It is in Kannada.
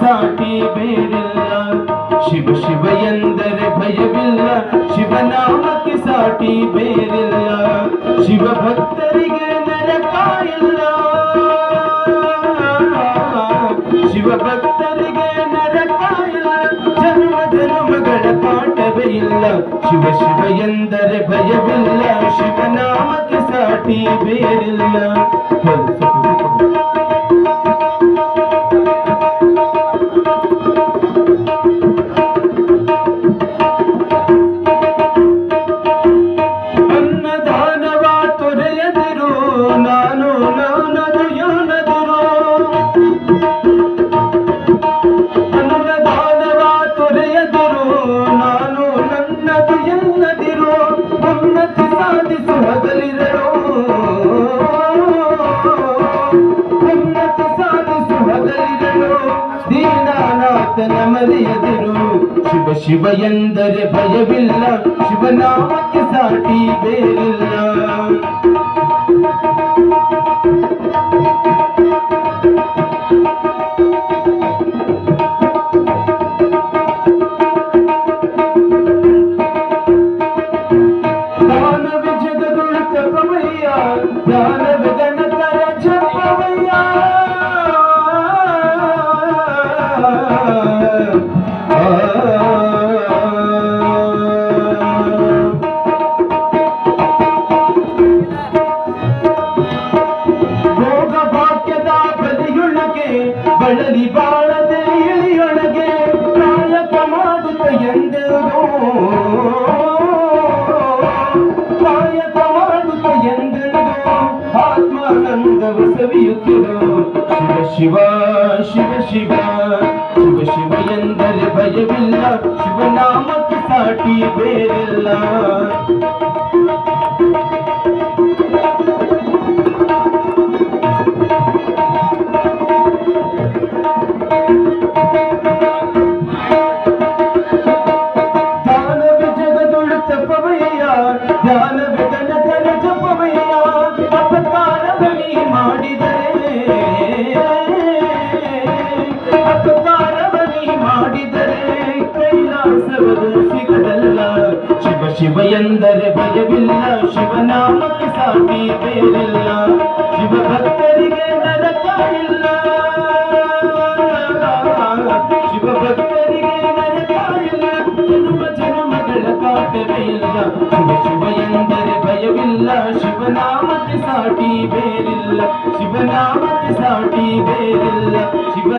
ಸಾಟಿ ಬೇರಿಲ್ಲ. ಶಿವ ಶಿವ ಎಂದರೆ ಭಯವಿಲ್ಲ, ಶಿವನಾಮಕ್ಕೆ ಸಾಟಿ ಬೇರಿಲ್ಲ. ಶಿವ ಭಕ್ತರಿಗೆ ನರಕ ಇಲ್ಲ, ಶಿವ ಭಕ್ತರಿಗೆ ನರಕ ಇಲ್ಲ, ಜನ್ಮ ಜನ್ಮಗಳ ಪಾಠವೇ ಇಲ್ಲ. ಶಿವ ಶಿವ ಎಂದರೆ ಭಯವಿಲ್ಲ, ಶಿವನಾಮಕ್ಕೆ ಸಾಟಿ ಬೇರಿಲ್ಲ. ಅನ್ನದಾನವ ತೊರೆಯದಿರು, ನಾನು ನಾನದು ಯಾನದಿರು. ಅನ್ನದಾನವ ತೊರೆಯದಿರು, ನಾನು ನನ್ನದು ಎನ್ನದಿರು. ಉನ್ನತಿ ಸಾಧಿಸು ಹಗಲಿರರು, ಉನ್ನತಿ ಸಾಧಿಸು ಹಗಲಿರರು. ದೀನನಾಥನ ಮರೆಯದಿರು. ಶಿವ ಶಿವ ಎಂದರೆ ಭಯವಿಲ್ಲ, ಶಿವನಾಮಕ್ಕೆ ಸಾಟಿ ಬೇರಿಲ್ಲ. ದಾನವೇ ಜಗದೊಳು ತಪವಯ್ಯ, ದಾನವೇ ಗಣತರ ಜಪವಯ್ಯ. ಭೋಗ ಭಾಗ್ಯದ ಬಲಿಯೊಳಗೆ ಬಳಲಿ ಬಾಳದೆ ಇಳಿಯೊಳಗೆ ಕಾಯಕ ಮಾಡುತ್ತ ಎಂದರು, ಕಾಯಕ ಮಾಡುತ್ತ ಎಂದರು. ಆತ್ಮಾನಂದವ ಸವಿಯುತ್ತಿರು. ಶಿವ ಶಿವ ಶಿವ ಶಿವ ಶಿವ ಶಿವ ಎಂದರೆ ಭಯವಿಲ್ಲ, ಶಿವನಾಮಕ್ಕೆ ಸಾಟಿ ಬೇರಿಲ್ಲ. ದಾನವೇ ಜಗದೊಳು ತಪವಯ್ಯ, ಧ್ಯಾನವೇ ಗಣತರ ಜಪವಯ್ಯ. ಅಪಕಾರವನಿ ಮಾಡಿದರೆ, ಅಪಕಾರವನಿ ಮಾಡಿದರೆ ಕೈಲಾಸವದು ಸಿಗದಲ್ಲ. ಶಿವ ಶಿವ ಎಂದರೆ ಭಯವಿಲ್ಲ, ಶಿವನಾಮಕ್ಕೆ ಸಾಟಿ ಬೇರಿಲ್ಲ. ಶಿವ ಭಕ್ತರಿಗೆ ನರಕ ಇಲ್ಲ, ಶಿವ ಭಕ್ತರಿಗೆ ನರಕ ಇಲ್ಲ, ಜನ್ಮ ಜನ್ಮಗಳ ಪಾಠವೇ ಇಲ್ಲ. ಶಿವ ಶಿವ ಎಂದರೆ ಭಯವಿಲ್ಲ, ಶಿವನಾಮಕ್ಕೆ ಸಾಟಿ ಬೇರಿಲ್ಲ, ಶಿವನಾಮಕ್ಕೆ ಸಾಟಿ ಬೇರಿಲ್ಲ. ಶಿವ